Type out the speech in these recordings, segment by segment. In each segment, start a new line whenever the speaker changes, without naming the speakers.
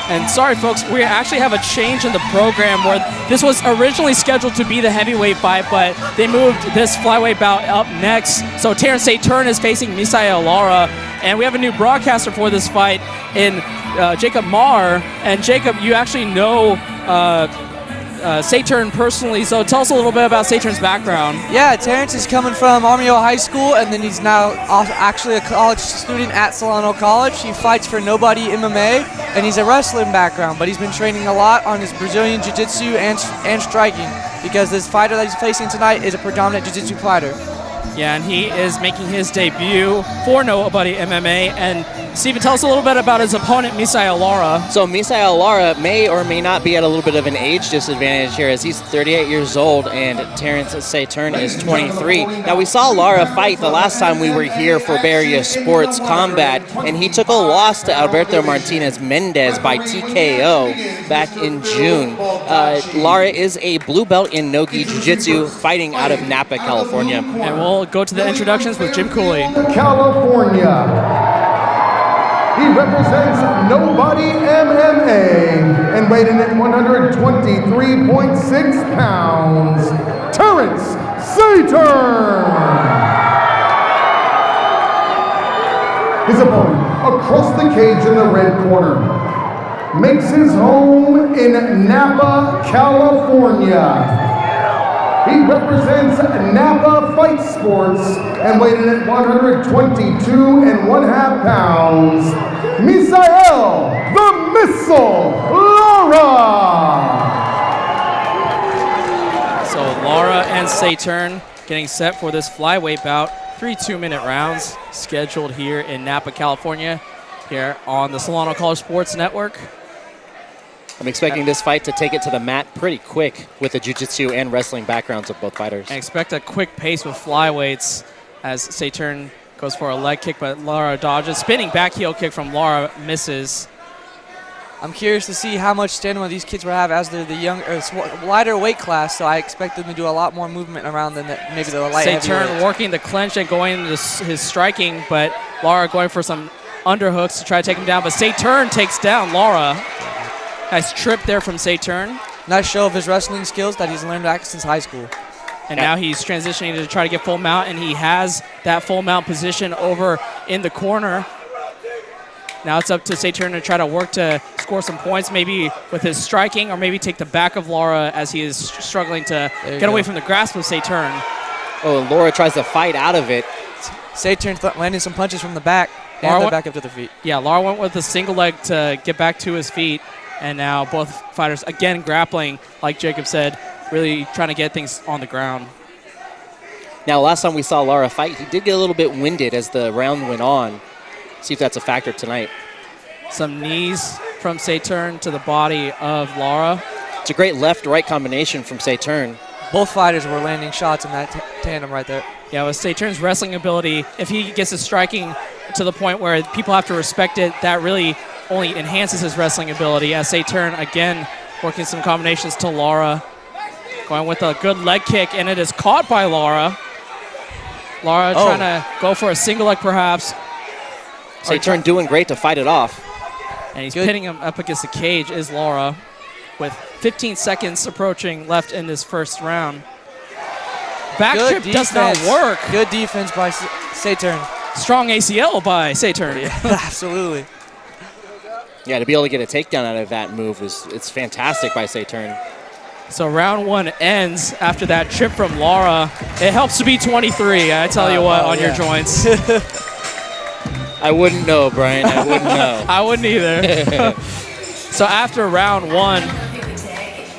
And sorry, folks, we actually have a change in the program where this was originally scheduled to be the heavyweight fight, but they moved this flyweight bout up next. So Terrence Saeturn is facing Misael Lara, and we have a new broadcaster for this fight in Jacob Marr. And Jacob, you actually know Saeturn personally, so tell us a little bit about Saturn's background.
Yeah, Terrence is coming from Armio High School, and then he's now actually a college student at Solano College. He fights for Nobody MMA, and he's a wrestling background, but he's been training a lot on his Brazilian Jiu-Jitsu and striking, because this fighter that he's facing tonight is a predominant Jiu-Jitsu fighter.
Yeah, and he is making his debut for Nobody MMA. And Steven, tell us a little bit about his opponent, Misael Lara.
So Misael Lara may or may not be at a little bit of an age disadvantage here, as he's 38 years old and Terrence Saeturn is 23. Now, we saw Lara fight the last time we were here for Barrier Sports Combat, and he took a loss to Alberto Martinez Mendez by TKO back in June. Lara is a blue belt in No-Gi Jiu-Jitsu, fighting out of Napa, California.
And we'll go to the introductions with Jim Cooley.
California. He represents Nobody MMA and weighed in at 123.6 pounds, Terrence Saeturn. His opponent, across the cage in the red corner, makes his home in Napa, California. He represents Napa Fight Sports and weighed in at 122.5 pounds, Misael the Missile Lara.
So Lara and Saeturn getting set for this flyweight bout. 3 2-minute rounds scheduled here in Napa, California, here on the Solano College Sports Network.
I'm expecting this fight to take it to the mat pretty quick with the jiu-jitsu and wrestling backgrounds of both fighters.
And expect a quick pace with flyweights as Saeturn goes for a leg kick, but Lara dodges. Spinning back heel kick from Lara misses.
I'm curious to see how much stamina these kids will have as they're the young, lighter weight class, so I expect them to do a lot more movement around than maybe the light
Saeturn working the clinch and going into his striking, but Lara going for some underhooks to try to take him down, but Saeturn takes down Lara. Nice trip there from Saeturn.
Nice show of his wrestling skills that he's learned back since high school.
And now he's transitioning to try to get full mount, and he has that full mount position over in the corner. Now it's up to Saeturn to try to work to score some points, maybe with his striking, or maybe take the back of Lara as he is struggling to get away from the grasp of Saeturn.
Oh, Lara tries to fight out of it.
Saeturn landing some punches from the back and the back up to the feet.
Yeah, Lara went with a single leg to get back to his feet. And now both fighters, again, grappling, like Jacob said, really trying to get things on the ground.
Now, last time we saw Lara fight, he did get a little bit winded as the round went on. See if that's a factor tonight.
Some knees from Saeturn to the body of Lara.
It's a great left-right combination from Saeturn.
Both fighters were landing shots in that tandem right there.
Yeah, with Saturn's wrestling ability, if he gets his striking to the point where people have to respect it, that really only enhances his wrestling ability, as Saeturn, again, working some combinations to Lara. Going with a good leg kick, and it is caught by Lara. Lara trying to go for a single leg, perhaps.
Saeturn doing great to fight it off.
And he's pinning him up against the cage, is Lara, with 15 seconds approaching left in this first round. Back trip does not work.
Good defense by Saeturn.
Strong ACL by Saeturn.
Yeah, absolutely.
Yeah, to be able to get a takedown out of that move it's fantastic by Saeturn.
So round one ends after that trip from Lara. It helps to be 23, I tell you what, on your joints.
I wouldn't know, Brian. I wouldn't know.
I wouldn't either. So after round one,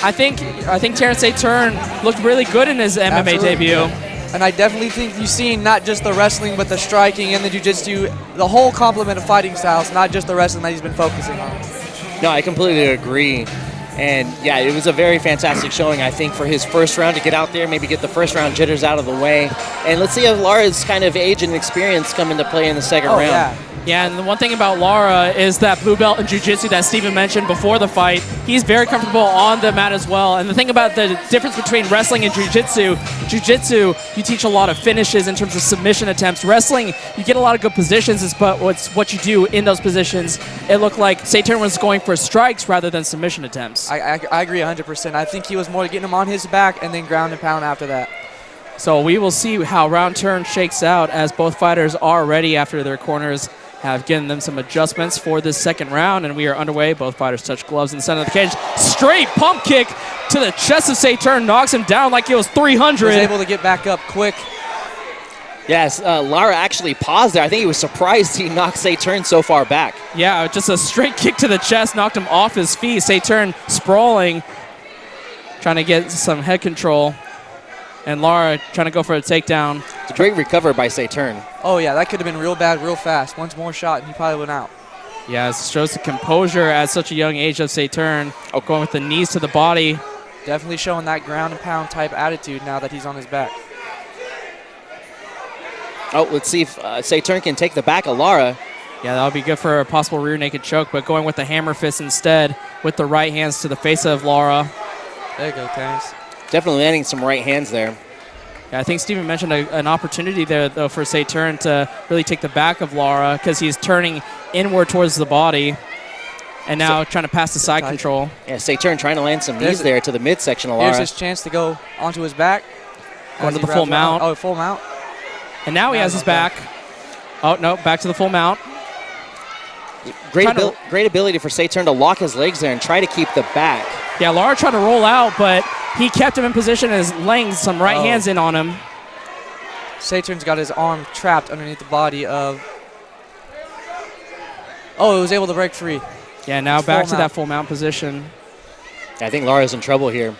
I think Terrence Saeturn looked really good in his MMA debut.
Yeah. And I definitely think you've seen not just the wrestling, but the striking and the jiu-jitsu, the whole complement of fighting styles, not just the wrestling that he's been focusing on.
No, I completely agree. And yeah, it was a very fantastic showing, I think, for his first round to get out there, maybe get the first round jitters out of the way. And let's see if Lara's kind of age and experience come into play in the second round.
Yeah.
Yeah, and the one thing about Lara is that blue belt in jiu-jitsu that Steven mentioned before the fight. He's very comfortable on the mat as well. And the thing about the difference between wrestling and jiu-jitsu, you teach a lot of finishes in terms of submission attempts. Wrestling, you get a lot of good positions, but what you do in those positions. It looked like Saeturn was going for strikes rather than submission attempts.
I agree 100%. I think he was more getting him on his back and then ground and pound after that.
So we will see how round turn shakes out as both fighters are ready after their corners have given them some adjustments for this second round, and we are underway. Both fighters touch gloves in the center of the cage. Straight pump kick to the chest of Saeturn, knocks him down like it was 300.
He was able to get back up quick.
Yes, Lara actually paused there. I think he was surprised he knocked Saeturn so far back.
Yeah, just a straight kick to the chest, knocked him off his feet. Saeturn sprawling, trying to get some head control. And Lara trying to go for a takedown.
It's a great recovery by Saeturn.
Oh, yeah, that could have been real bad real fast. One more shot, and he probably went out.
Yeah, it shows the composure at such a young age of Saeturn. Oh, going with the knees to the body.
Definitely showing that ground and pound type attitude now that he's on his back.
Oh, let's see if Saeturn can take the back of Lara.
Yeah, that would be good for a possible rear naked choke, but going with the hammer fist instead with the right hands to the face of Lara.
There you go, Terrence.
Definitely landing some right hands there.
Yeah, I think Steven mentioned an opportunity there, though, for Saeturn to really take the back of Lara because he's turning inward towards the body and now trying to pass the side control.
Yeah, Saeturn trying to land some knees there to the midsection of Lara.
Here's his chance to go onto his back.
Going to the full mount.
Oh, full mount.
And now he has his back. Oh, no, back to the full mount.
Great ability for Saeturn to lock his legs there and try to keep the back.
Yeah, Lara tried to roll out, but he kept him in position and is laying some right hands in on him.
Saturn's got his arm trapped underneath the body of... Oh, he was able to break free.
Yeah, now back to that full mount position.
I think Lara's in trouble here.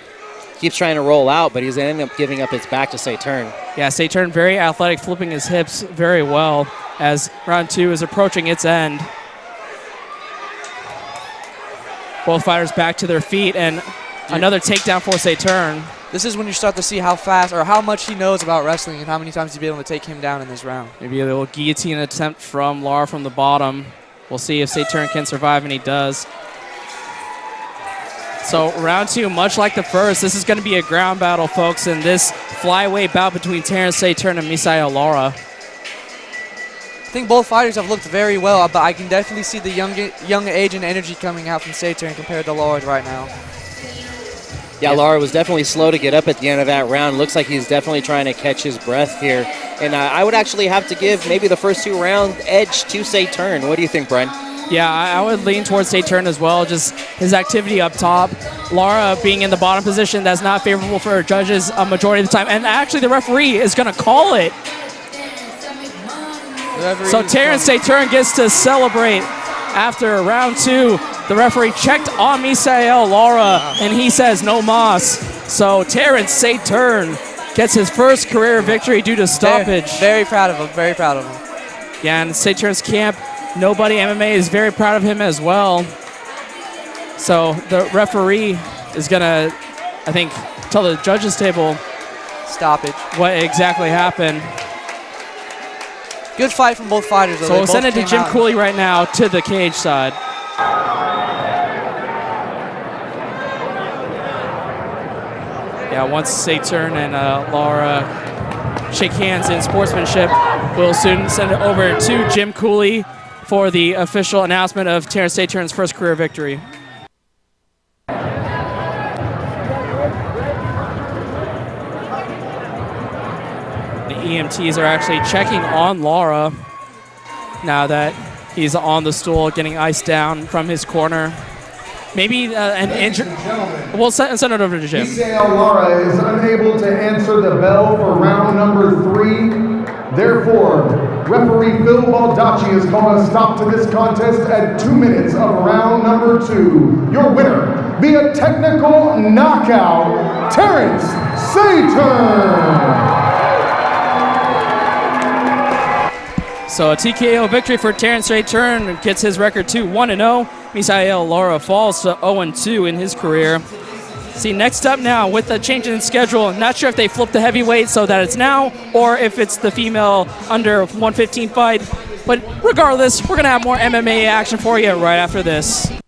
Keeps trying to roll out, but he's ending up giving up his back to Saeturn.
Yeah, Saeturn very athletic, flipping his hips very well as round two is approaching its end. Both fighters back to their feet, and another takedown for Saeturn.
This is when you start to see how fast or how much he knows about wrestling and how many times he's been able to take him down in this round.
Maybe a little guillotine attempt from Lara from the bottom. We'll see if Saeturn can survive, and he does. So round two, much like the first, this is going to be a ground battle, folks, in this flyweight bout between Terrence Saeturn and Misael Lara.
I think both fighters have looked very well, but I can definitely see the young age and energy coming out from Saeturn compared to Lara's right now.
Yeah, Lara was definitely slow to get up at the end of that round. Looks like he's definitely trying to catch his breath here. And I would actually have to give maybe the first two round edge to Saeturn. What do you think, Brian?
Yeah, I would lean towards Saeturn as well, just his activity up top. Lara being in the bottom position, that's not favorable for judges a majority of the time. And actually the referee is going to call it. So Terrence Saeturn gets to celebrate after round two. The referee checked on Misael Lara, and he says no mas. So Terrence Saeturn gets his first career victory due to stoppage.
Very proud of him, very proud of him.
Yeah, and Saeturn's camp, Nobody MMA is very proud of him as well. So the referee is going to, I think, tell the judges table
stoppage
what exactly happened.
Good fight from both fighters.
So we'll send it to Jim Cooley right now to the cage side. Yeah, once Saeturn and Lara shake hands in sportsmanship, we'll soon send it over to Jim Cooley for the official announcement of Terrence Saeturn's first career victory. EMTs are actually checking on Lara now that he's on the stool, getting iced down from his corner. Maybe an injury. We'll send it over to Jim.
Misael Lara is unable to answer the bell for round number 3. Therefore, referee Phil Baldacci has called a stop to this contest at 2 minutes of round number 2. Your winner via technical knockout, Terrence Saeturn.
So a TKO victory for Terrence Saeturn, gets his record to 1-0. Misael Lara falls to 0-2 in his career. See, next up now with the change in schedule, not sure if they flip the heavyweight so that it's now or if it's the female under 115 fight. But regardless, we're going to have more MMA action for you right after this.